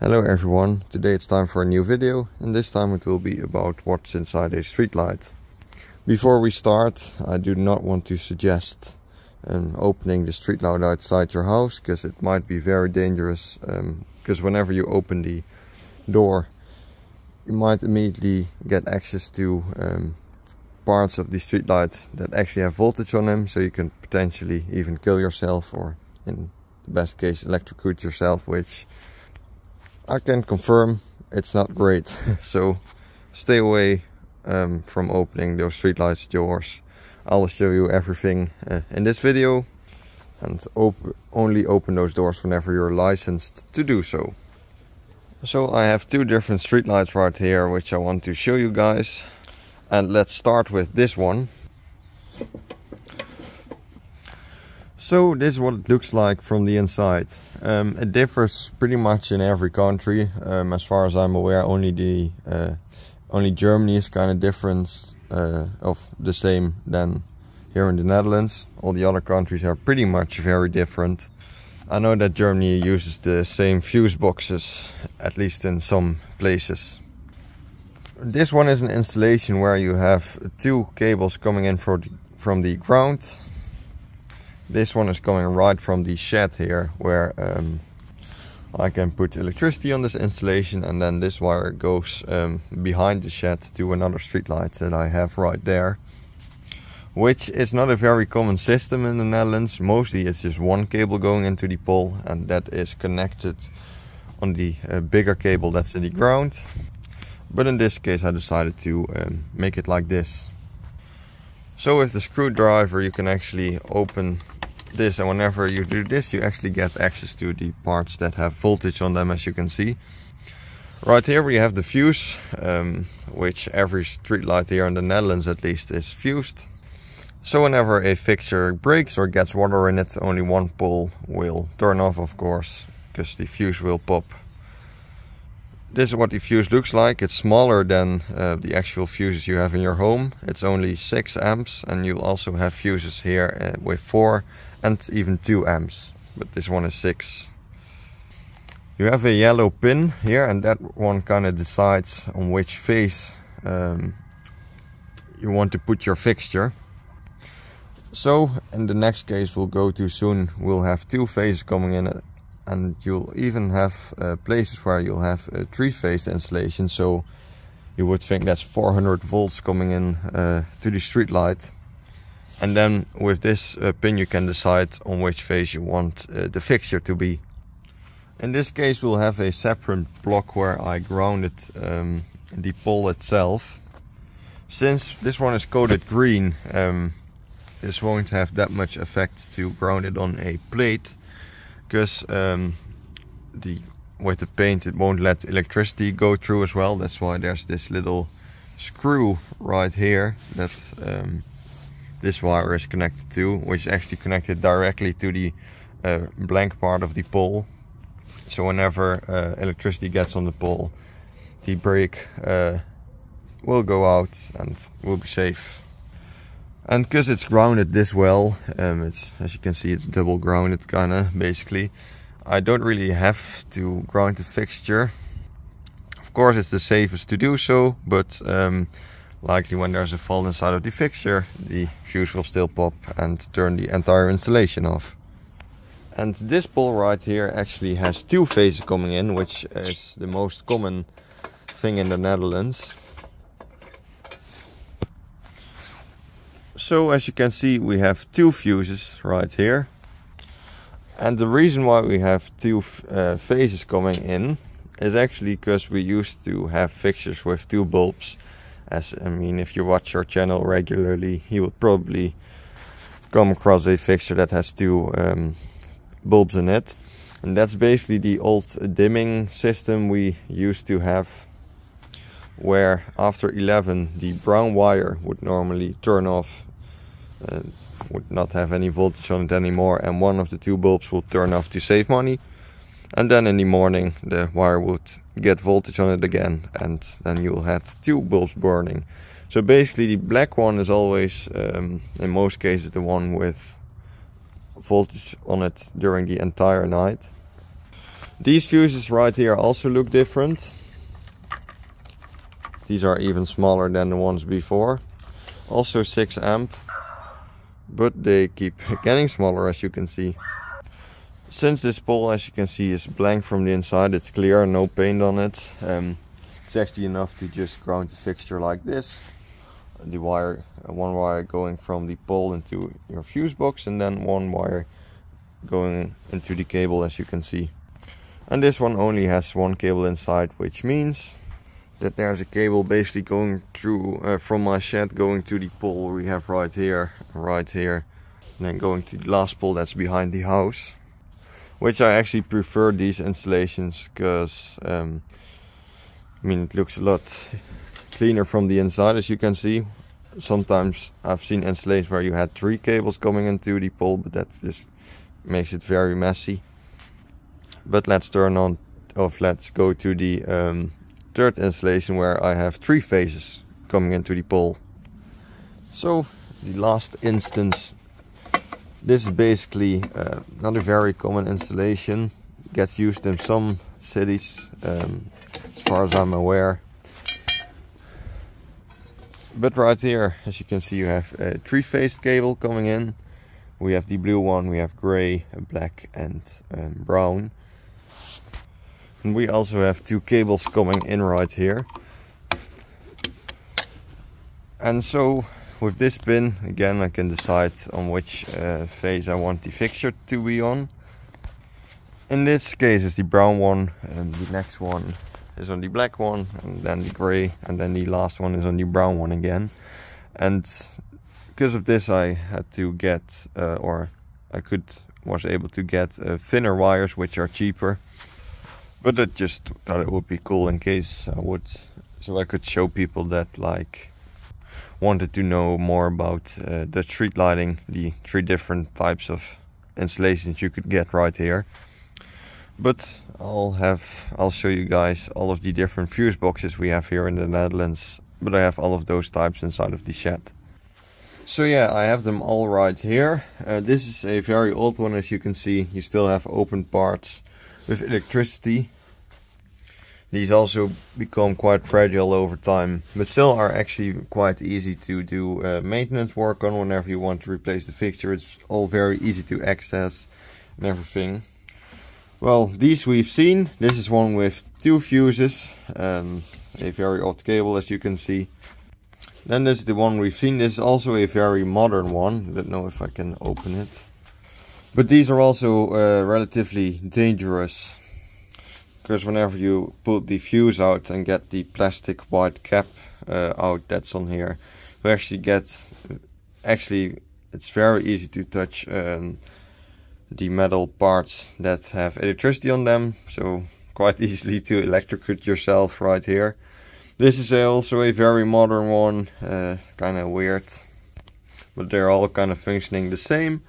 Hello everyone, today it's time for a new video and this time it will be about what's inside a streetlight. Before we start, I do not want to suggest opening the streetlight outside your house because it might be very dangerous, because whenever you open the door you might immediately get access to parts of the streetlight that actually have voltage on them, so you can potentially even kill yourself or in the best case electrocute yourself, which I can confirm it's not great. So stay away from opening those streetlights doors. I will show you everything in this video, and only open those doors whenever you're licensed to do so. So I have two different streetlights right here which I want to show you guys, and let's start with this one. So this is what it looks like from the inside. It differs pretty much in every country. As far as I'm aware, only Germany is kind of different of the same than here in the Netherlands. All the other countries are pretty much very different. I know that Germany uses the same fuse boxes, at least in some places. This one is an installation where you have two cables coming in from the ground. This one is coming right from the shed here, where I can put electricity on this installation, and then this wire goes behind the shed to another streetlight that I have right there, which is not a very common system in the Netherlands. Mostly it's just one cable going into the pole, and that is connected on the bigger cable that's in the ground. But in this case I decided to make it like this. So with the screwdriver you can actually open this, and whenever you do this you actually get access to the parts that have voltage on them, as you can see. Right here we have the fuse, which every streetlight here in the Netherlands at least is fused. So whenever a fixture breaks or gets water in it, only one pole will turn off, of course, because the fuse will pop. This is what the fuse looks like. It's smaller than the actual fuses you have in your home. It's only 6 amps, and you'll also have fuses here with 4 and even 2 amps, but this one is 6. You have a yellow pin here, and that one kind of decides on which phase you want to put your fixture. So in the next case we'll go to soon, we'll have 2 phases coming in, and you'll even have places where you'll have a 3-phase installation. So you would think that's 400 volts coming in to the streetlight. And then with this pin you can decide on which phase you want the fixture to be. In this case we'll have a separate block where I grounded the pole itself. Since this one is coated green, this won't have that much effect to ground it on a plate, because with the paint it won't let electricity go through as well. That's why there's this little screw right here that this wire is connected to, which is actually connected directly to the blank part of the pole. So whenever electricity gets on the pole, the brake will go out and will be safe. And because it's grounded this well, it's, as you can see, it's double grounded kinda basically. I don't really have to ground the fixture. Of course it's the safest to do so, but likely when there's a fault inside of the fixture, the fuse will still pop and turn the entire installation off. And this pole right here actually has 2 phases coming in, which is the most common thing in the Netherlands. So as you can see we have 2 fuses right here, and the reason why we have 2 phases coming in is actually because we used to have fixtures with 2 bulbs. As I mean, if you watch our channel regularly you will probably come across a fixture that has 2 bulbs in it, and that's basically the old dimming system we used to have, where after 11 the brown wire would normally turn off, would not have any voltage on it anymore, and one of the 2 bulbs would turn off to save money, and then in the morning the wire would get voltage on it again, and then you'll have 2 bulbs burning. So basically the black one is always in most cases the one with voltage on it during the entire night. These fuses right here also look different. These are even smaller than the ones before. Also 6 amp. But they keep getting smaller, as you can see. Since this pole, as you can see, is blank from the inside, it's clear, no paint on it. It's actually enough to just ground the fixture like this. The wire, one wire going from the pole into your fuse box, and then one wire going into the cable, as you can see. And this one only has one cable inside, which means that there's a cable basically going through from my shed going to the pole we have right here, and then going to the last pole that's behind the house. Which I actually prefer these installations because I mean, it looks a lot cleaner from the inside, as you can see. Sometimes I've seen installations where you had 3 cables coming into the pole, but that just makes it very messy. But let's let's go to the third installation where I have 3 phases coming into the pole. So the last instance, this is basically not a very common installation. It gets used in some cities, as far as I'm aware. But right here, as you can see, you have a 3-phase cable coming in. We have the blue one, we have grey, black and brown. And we also have 2 cables coming in right here. And so with this pin, again, I can decide on which phase I want the fixture to be on. In this case it's the brown one, and the next one is on the black one, and then the grey, and then the last one is on the brown one again. And because of this I had to get, was able to get thinner wires, which are cheaper. But I just thought it would be cool in case so I could show people that like wanted to know more about the street lighting, the 3 different types of installations you could get right here. But I'll show you guys all of the different fuse boxes we have here in the Netherlands, but I have all of those types inside of the shed. So yeah, I have them all right here. This is a very old one, as you can see. You still have open parts with electricity. These also become quite fragile over time, but still are actually quite easy to do maintenance work on whenever you want to replace the fixture. It's all very easy to access and everything. Well, these we've seen. This is one with 2 fuses, a very old cable, as you can see. Then this is the one we've seen. This is also a very modern one. I don't know if I can open it. But these are also relatively dangerous, because whenever you pull the fuse out and get the plastic white cap out that's on here, you actually get, it's very easy to touch the metal parts that have electricity on them, so quite easily to electrocute yourself right here. This is also a very modern one, kind of weird, but they're all kind of functioning the same.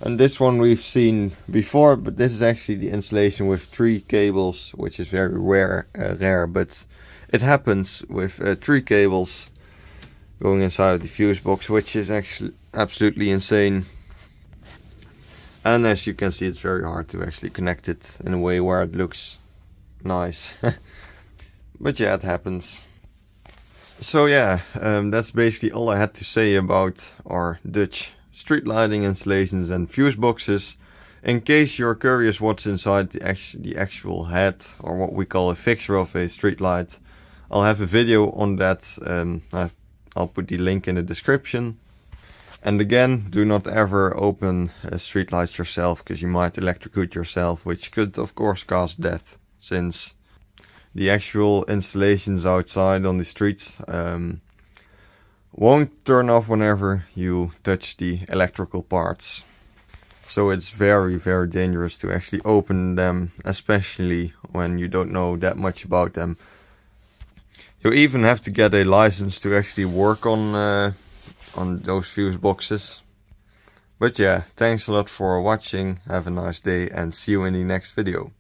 And this one we've seen before, but this is actually the installation with 3 cables, which is very rare, but it happens with 3 cables going inside of the fuse box, which is actually absolutely insane. And as you can see, it's very hard to actually connect it in a way where it looks nice. But yeah, it happens. So yeah, that's basically all I had to say about our Dutch street lighting installations and fuse boxes. In case you're curious what's inside the actual head, or what we call a fixture of a street light, I'll have a video on that. I'll put the link in the description. And again, do not ever open street lights yourself, because you might electrocute yourself, which could of course cause death, since the actual installations outside on the streets won't turn off whenever you touch the electrical parts. So it's very, very dangerous to actually open them, especially when you don't know that much about them. You even have to get a license to actually work on those fuse boxes. But yeah, thanks a lot for watching, have a nice day, and see you in the next video.